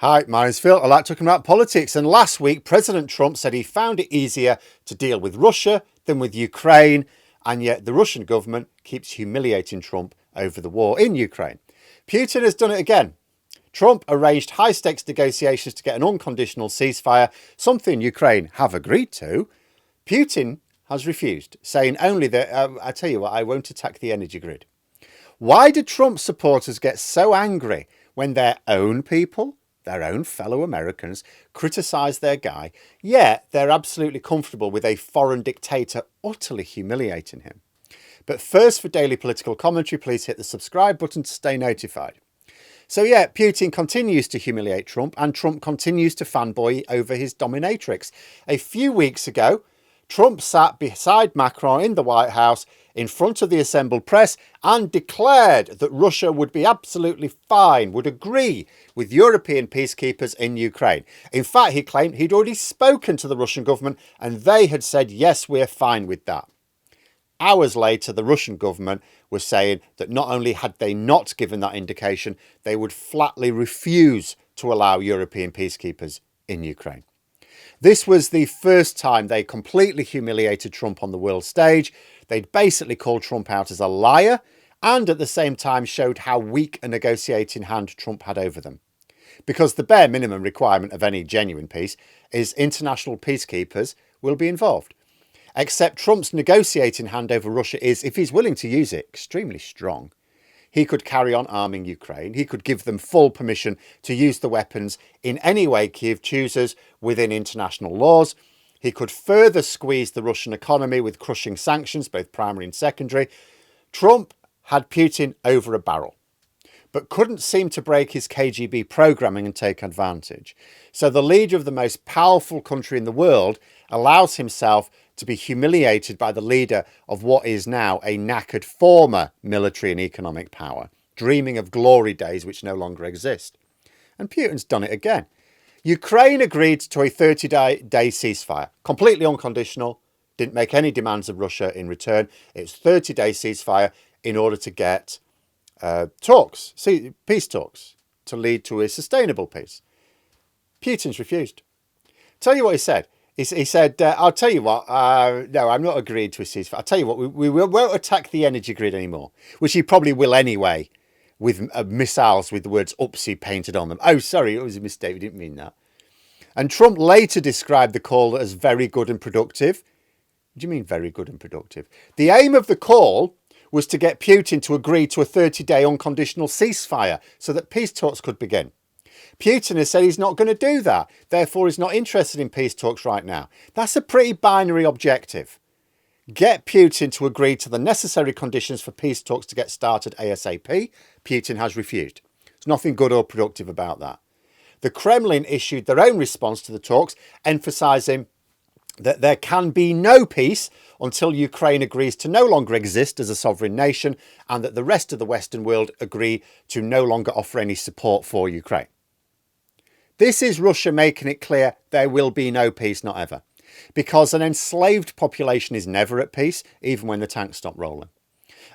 Hi, my name's Phil. I like talking about politics. And last week, President Trump said he found it easier to deal with Russia than with Ukraine. And yet the Russian government keeps humiliating Trump over the war in Ukraine. Putin has done it again. Trump arranged high-stakes negotiations to get an unconditional ceasefire, something Ukraine have agreed to. Putin has refused, saying only that, I tell you what, I won't attack the energy grid. Why do Trump supporters get so angry when their own people, their own fellow Americans, criticise their guy, yet they're absolutely comfortable with a foreign dictator utterly humiliating him? But first, for daily political commentary, please hit the subscribe button to stay notified. So yeah, Putin continues to humiliate Trump, and Trump continues to fanboy over his dominatrix. A few weeks ago, Trump sat beside Macron in the White House in front of the assembled press and declared that Russia would be absolutely fine, would agree with European peacekeepers in Ukraine. In fact, he claimed he'd already spoken to the Russian government and they had said, yes, we're fine with that. Hours later, the Russian government was saying that not only had they not given that indication, they would flatly refuse to allow European peacekeepers in Ukraine. This was the first time they completely humiliated Trump on the world stage. They'd basically called Trump out as a liar and at the same time showed how weak a negotiating hand Trump had over them. Because the bare minimum requirement of any genuine peace is international peacekeepers will be involved. Except Trump's negotiating hand over Russia is, if he's willing to use it, extremely strong. He could carry on arming Ukraine. He could give them full permission to use the weapons in any way Kyiv chooses within international laws. He could further squeeze the Russian economy with crushing sanctions, both primary and secondary. Trump had Putin over a barrel, but couldn't seem to break his KGB programming and take advantage. So the leader of the most powerful country in the world allows himself to be humiliated by the leader of what is now a knackered former military and economic power, dreaming of glory days which no longer exist. And Putin's done it again. Ukraine agreed to a 30-day ceasefire, completely unconditional, didn't make any demands of Russia in return. It's 30-day ceasefire in order to get peace talks, to lead to a sustainable peace. Putin's refused. Tell you what he said. He said, I'll tell you what, no, I'm not agreeing to a ceasefire. I'll tell you what, we won't attack the energy grid anymore, which he probably will anyway, with missiles with the words "Upsi" painted on them. Oh, sorry, it was a mistake. We didn't mean that. And Trump later described the call as very good and productive. What do you mean very good and productive? The aim of the call was to get Putin to agree to a 30-day unconditional ceasefire so that peace talks could begin. Putin has said he's not going to do that. Therefore, he's not interested in peace talks right now. That's a pretty binary objective. Get Putin to agree to the necessary conditions for peace talks to get started ASAP. Putin has refused. There's nothing good or productive about that. The Kremlin issued their own response to the talks, emphasising that there can be no peace until Ukraine agrees to no longer exist as a sovereign nation and that the rest of the Western world agree to no longer offer any support for Ukraine. This is Russia making it clear there will be no peace, not ever. Because an enslaved population is never at peace, even when the tanks stop rolling.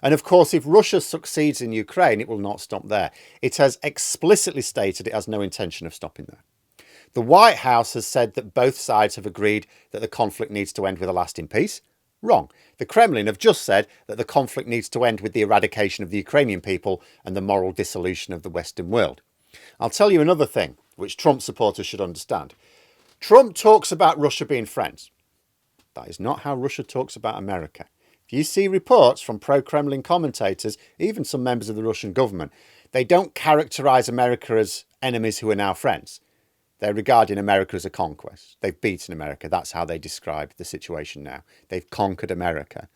And of course, if Russia succeeds in Ukraine, it will not stop there. It has explicitly stated it has no intention of stopping there. The White House has said that both sides have agreed that the conflict needs to end with a lasting peace. Wrong. The Kremlin have just said that the conflict needs to end with the eradication of the Ukrainian people and the moral dissolution of the Western world. I'll tell you another thing, which Trump supporters should understand. Trump talks about Russia being friends. That is not how Russia talks about America. If you see reports from pro-Kremlin commentators, even some members of the Russian government, they don't characterise America as enemies who are now friends. They're regarding America as a conquest. They've beaten America. That's how they describe the situation now. They've conquered America.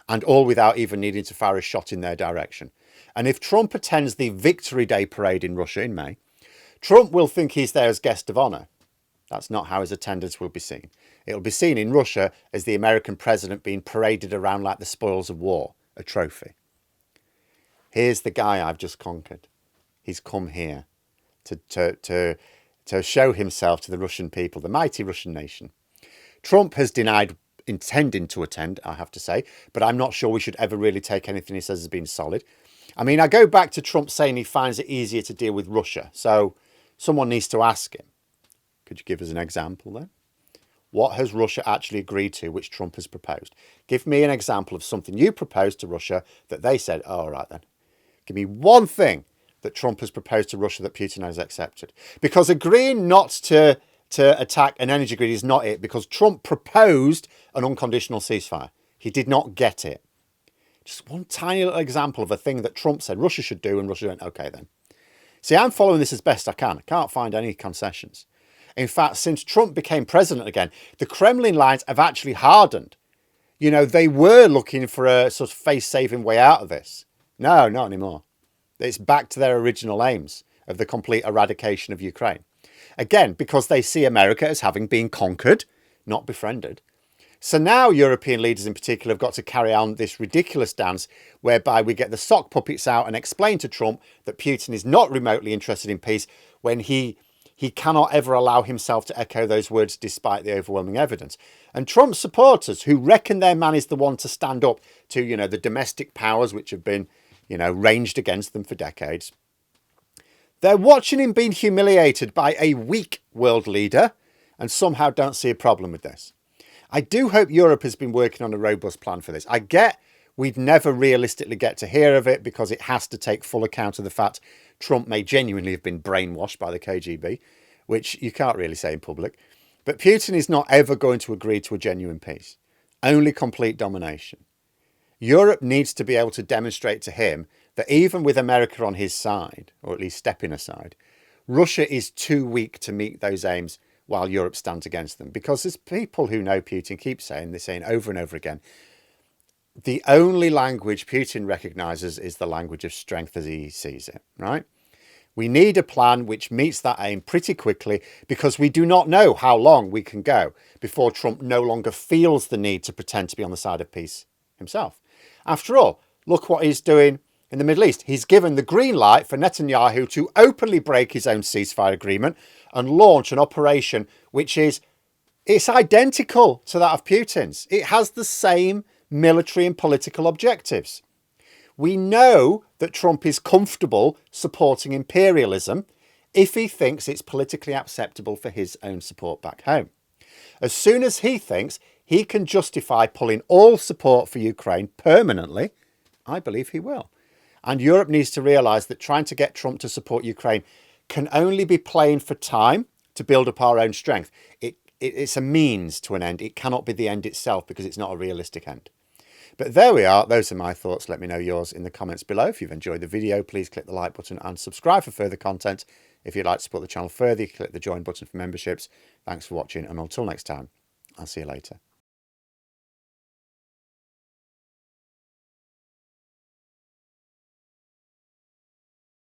And all without even needing to fire a shot in their direction. And if Trump attends the Victory Day parade in Russia in May, Trump will think he's there as guest of honour. That's not how his attendance will be seen. It will be seen in Russia as the American president being paraded around like the spoils of war, a trophy. Here's the guy I've just conquered. He's come here to show himself to the Russian people, the mighty Russian nation. Trump has denied intending to attend, I have to say, but I'm not sure we should ever really take anything he says as being solid. I mean, I go back to Trump saying he finds it easier to deal with Russia. So someone needs to ask him, could you give us an example then? What has Russia actually agreed to which Trump has proposed? Give me an example of something you proposed to Russia that they said, oh, all right then. Give me one thing that Trump has proposed to Russia that Putin has accepted. Because agreeing not to attack an energy grid is not it, because Trump proposed an unconditional ceasefire. He did not get it. Just one tiny little example of a thing that Trump said Russia should do, and Russia went, okay then. See, I'm following this as best I can. I can't find any concessions. In fact, since Trump became president again, the Kremlin lines have actually hardened. You know, they were looking for a sort of face-saving way out of this. No, not anymore. It's back to their original aims of the complete eradication of Ukraine. Again, because they see America as having been conquered, not befriended. So now European leaders in particular have got to carry on this ridiculous dance whereby we get the sock puppets out and explain to Trump that Putin is not remotely interested in peace when he cannot ever allow himself to echo those words despite the overwhelming evidence. And Trump's supporters, who reckon their man is the one to stand up to, you know, the domestic powers which have been, you know, ranged against them for decades, they're watching him being humiliated by a weak world leader and somehow don't see a problem with this. I do hope Europe has been working on a robust plan for this. I get we'd never realistically get to hear of it because it has to take full account of the fact Trump may genuinely have been brainwashed by the KGB, which you can't really say in public. But Putin is not ever going to agree to a genuine peace, only complete domination. Europe needs to be able to demonstrate to him that even with America on his side, or at least stepping aside, Russia is too weak to meet those aims while Europe stands against them. Because as people who know Putin keep saying, they're saying over and over again, the only language Putin recognises is the language of strength as he sees it, right? We need a plan which meets that aim pretty quickly because we do not know how long we can go before Trump no longer feels the need to pretend to be on the side of peace himself. After all, look what he's doing in the Middle East. He's given the green light for Netanyahu to openly break his own ceasefire agreement and launch an operation which it's identical to that of Putin's. It has the same military and political objectives. We know that Trump is comfortable supporting imperialism if he thinks it's politically acceptable for his own support back home. As soon as he thinks he can justify pulling all support for Ukraine permanently, I believe he will. And Europe needs to realise that trying to get Trump to support Ukraine can only be playing for time to build up our own strength. It's a means to an end. It cannot be the end itself because it's not a realistic end. But there we are. Those are my thoughts. Let me know yours in the comments below. If you've enjoyed the video, please click the like button and subscribe for further content. If you'd like to support the channel further, you click the join button for memberships. Thanks for watching, and until next time, I'll see you later.